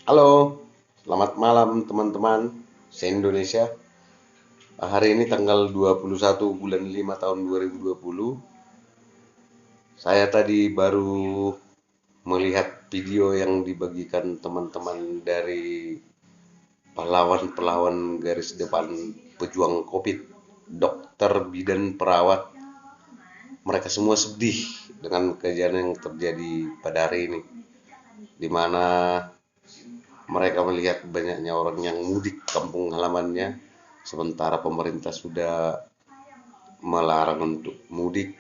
Halo, selamat malam teman-teman se-Indonesia. Hari ini tanggal 21 bulan 5 tahun 2020. Saya tadi baru melihat video yang dibagikan teman-teman dari pahlawan-pahlawan garis depan pejuang COVID, dokter, bidan, perawat. Mereka semua sedih dengan kejadian yang terjadi pada hari ini, di mana mereka melihat banyaknya orang yang mudik kampung halamannya, sementara pemerintah sudah melarang untuk mudik.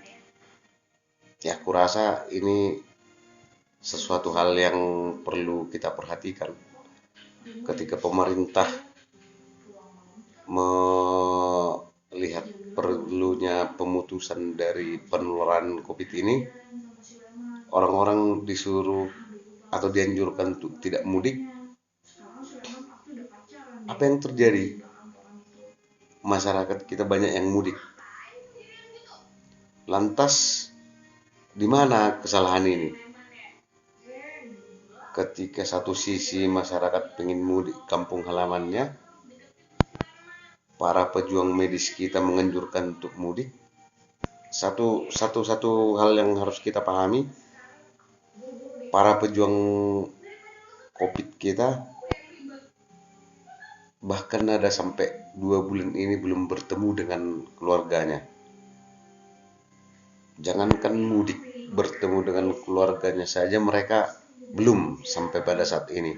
Ya, aku rasa ini sesuatu hal yang perlu kita perhatikan ketika pemerintah melihat perlunya pemutusan dari penularan COVID ini. Orang-orang disuruh atau dianjurkan untuk tidak mudik. Apa yang terjadi? Masyarakat kita banyak yang mudik. Lantas di mana kesalahan ini? Ketika satu sisi masyarakat ingin mudik kampung halamannya, para pejuang medis kita menganjurkan untuk mudik. Satu hal yang harus kita pahami, para pejuang COVID kita bahkan ada sampai 2 bulan ini belum bertemu dengan keluarganya. Jangankan mudik, bertemu dengan keluarganya saja mereka belum sampai pada saat ini.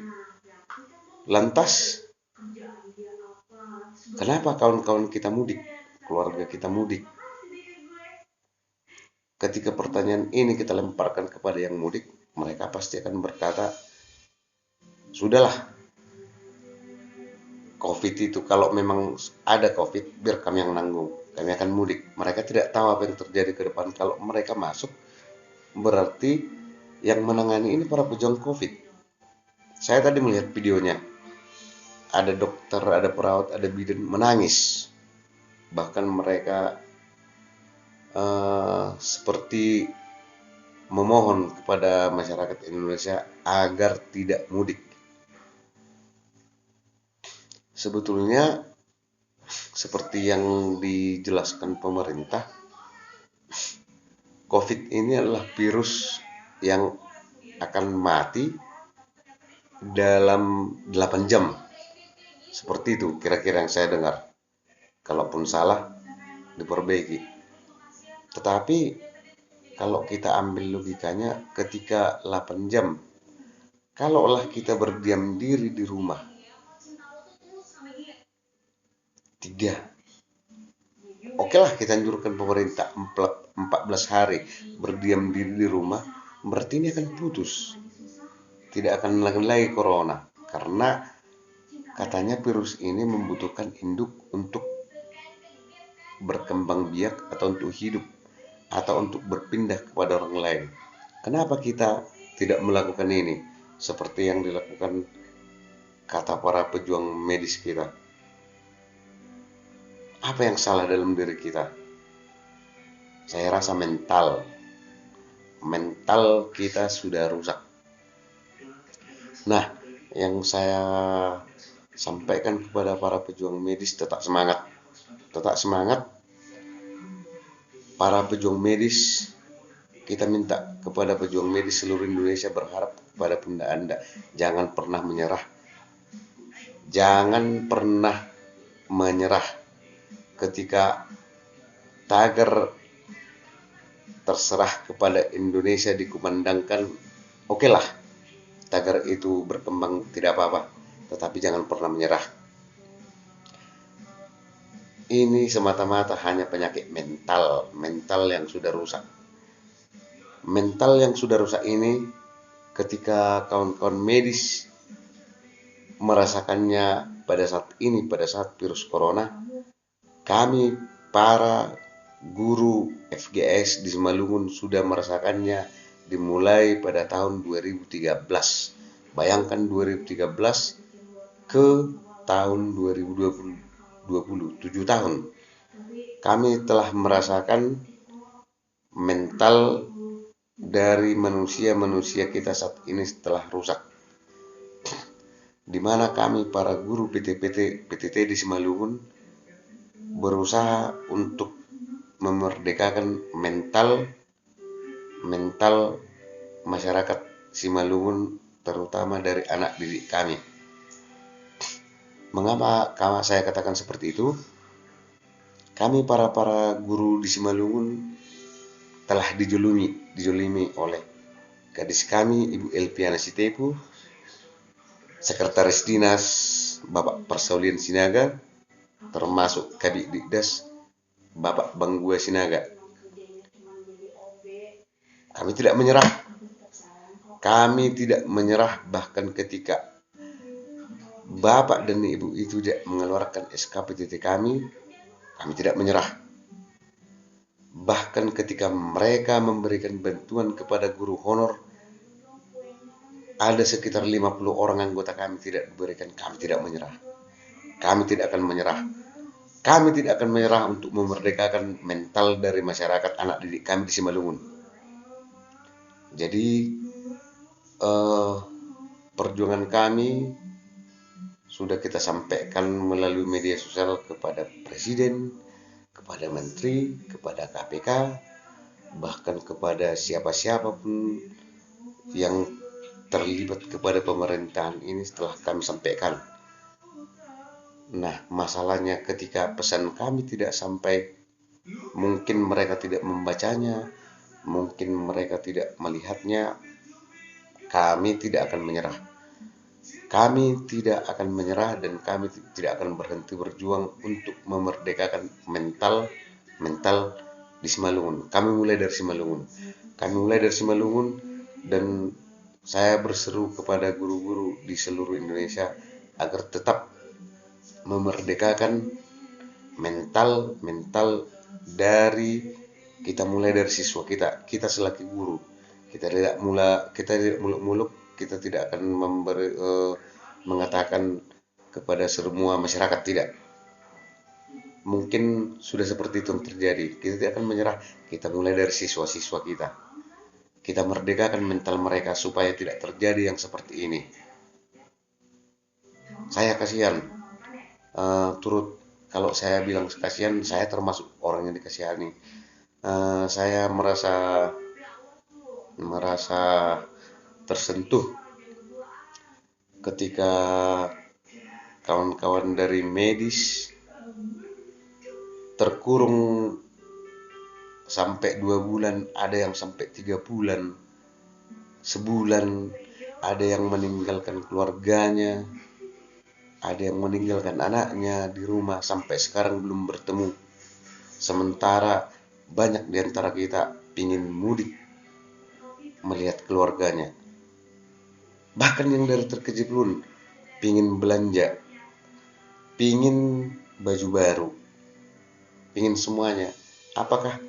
Lantas, kenapa kawan-kawan kita mudik, keluarga kita mudik? Ketika pertanyaan ini kita lemparkan kepada yang mudik, mereka pasti akan berkata, sudahlah, COVID itu kalau memang ada COVID, biar kami yang nanggung. Kami akan mudik. Mereka tidak tahu apa yang terjadi ke depan. Kalau mereka masuk, berarti yang menangani ini para pejuang COVID. Saya tadi melihat videonya. Ada dokter, ada perawat, ada bidan menangis. Bahkan mereka seperti memohon kepada masyarakat Indonesia agar tidak mudik. Sebetulnya seperti yang dijelaskan pemerintah, COVID ini adalah virus yang akan mati dalam 8 jam. Seperti itu kira-kira yang saya dengar. Kalaupun salah, diperbaiki. Tetapi kalau kita ambil logikanya, ketika 8 jam, kalaulah kita berdiam diri di rumah 3, oke lah, kita anjurkan pemerintah 14 hari berdiam diri di rumah, berarti ini akan putus. Tidak akan lagi corona. Karena katanya virus ini membutuhkan induk untuk berkembang biak atau untuk hidup atau untuk berpindah kepada orang lain. Kenapa kita tidak melakukan ini? Seperti yang dilakukan kata para pejuang medis kita. Apa yang salah dalam diri kita? Saya rasa mental kita sudah rusak. Nah, yang saya sampaikan kepada para pejuang medis, tetap semangat. Tetap semangat. Para pejuang medis, kita minta kepada pejuang medis seluruh Indonesia, berharap kepada Bunda Anda, jangan pernah menyerah. Jangan pernah menyerah. Ketika tagar terserah kepada Indonesia dikumandangkan, oke lah, tagar itu berkembang tidak apa-apa, tetapi jangan pernah menyerah. Ini semata-mata hanya penyakit mental yang sudah rusak. Mental yang sudah rusak ini, ketika kawan-kawan medis merasakannya pada saat ini, pada saat virus corona, kami para guru FGS di Simalungun sudah merasakannya dimulai pada tahun 2013. Bayangkan 2013 ke tahun 2020, 7 tahun. Kami telah merasakan mental dari manusia-manusia kita saat ini setelah rusak. di mana kami para guru PTT di Simalungun berusaha untuk memerdekakan mental masyarakat Simalungun, terutama dari anak didik kami. Mengapa saya katakan seperti itu? Kami para guru di Simalungun telah dijolimi oleh gadis kami, Ibu Elpiana Sitepu, Sekretaris Dinas Bapak Persaulian Sinaga, termasuk Kabid Dikdas Bapak Banggua Sinaga. Kami tidak menyerah bahkan ketika Bapak dan Ibu itu tidak mengeluarkan SK PTT kami tidak menyerah. Bahkan ketika mereka memberikan bantuan kepada guru honor, ada sekitar 50 orang anggota kami tidak diberikan, kami tidak menyerah. Kami tidak akan menyerah. Kami tidak akan menyerah untuk memerdekakan mental dari masyarakat anak didik kami di Simalungun. Jadi perjuangan kami sudah kita sampaikan melalui media sosial kepada Presiden, kepada Menteri, kepada KPK, bahkan kepada siapa-siapapun yang terlibat kepada pemerintahan ini setelah kami sampaikan. Nah, masalahnya ketika pesan kami tidak sampai, mungkin mereka tidak membacanya, mungkin mereka tidak melihatnya, kami tidak akan menyerah. Kami tidak akan menyerah dan kami tidak akan berhenti berjuang untuk memerdekakan mental di Simalungun. Kami mulai dari Simalungun dan saya berseru kepada guru-guru di seluruh Indonesia agar tetap memerdekakan mental dari kita, mulai dari siswa kita selaku guru. Kita tidak muluk-muluk, kita tidak akan mengatakan kepada semua masyarakat, tidak. Mungkin sudah seperti itu yang terjadi. Kita tidak akan menyerah. Kita mulai dari siswa-siswa kita. Kita merdekakan mental mereka supaya tidak terjadi yang seperti ini. Saya kasihan. Kalau saya bilang kasihan, saya termasuk orang yang dikasihani. Saya merasa tersentuh ketika kawan-kawan dari medis terkurung sampai 2 bulan, ada yang sampai 3 bulan, sebulan, ada yang meninggalkan keluarganya, ada yang meninggalkan anaknya di rumah sampai sekarang belum bertemu. Sementara banyak di antara kita ingin mudik melihat keluarganya. Bahkan yang dari terkecil pun ingin belanja, ingin baju baru, ingin semuanya. Apakah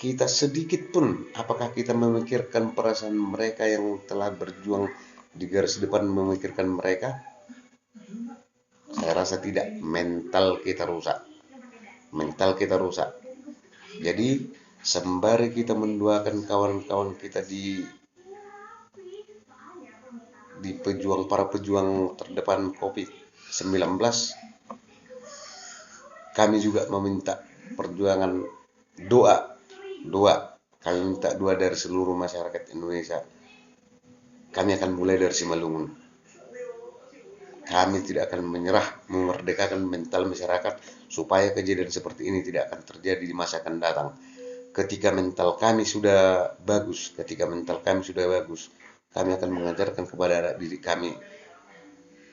kita sedikit pun, apakah kita memikirkan perasaan mereka yang telah berjuang di garis depan, memikirkan mereka? Saya rasa tidak. Mental kita rusak. Jadi sembari kita mendoakan kawan-kawan kita di para pejuang terdepan COVID-19, kami juga meminta perjuangan doa. Kami minta doa dari seluruh masyarakat Indonesia. Kami akan mulai dari Simalungun. Kami tidak akan menyerah memerdekakan mental masyarakat supaya kejadian seperti ini tidak akan terjadi di masa akan datang. Ketika mental kami sudah bagus, kami akan mengajarkan kepada anak didik kami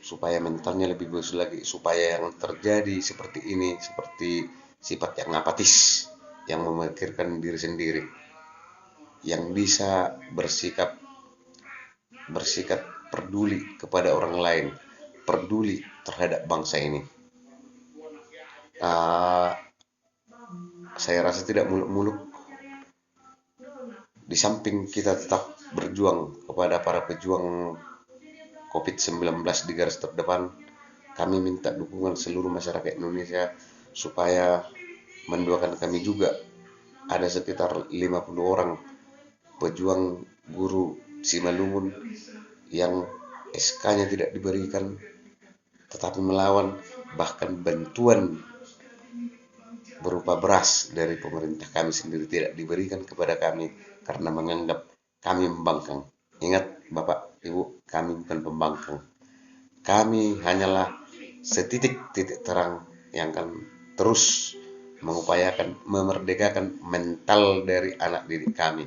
supaya mentalnya lebih bagus lagi, supaya yang terjadi seperti ini, seperti sifat yang apatis, yang memikirkan diri sendiri, yang bisa bersikap peduli kepada orang lain, peduli terhadap bangsa ini. Saya rasa tidak muluk-muluk. Di samping kita tetap berjuang kepada para pejuang COVID-19 di garis terdepan, kami minta dukungan seluruh masyarakat Indonesia supaya mendoakan kami juga. Ada sekitar 50 orang pejuang guru Simalungun yang SK-nya tidak diberikan, tetapi melawan, bahkan bantuan berupa beras dari pemerintah kami sendiri tidak diberikan kepada kami karena menganggap kami membangkang. Ingat Bapak Ibu, kami bukan pembangkang. Kami hanyalah setitik-titik terang yang akan terus mengupayakan memerdekakan mental dari anak didik kami.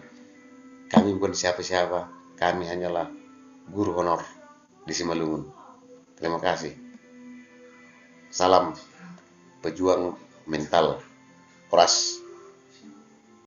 Kami bukan siapa-siapa, kami hanyalah guru honor di Simalungun. Terima kasih. Salam pejuang mental. Horas.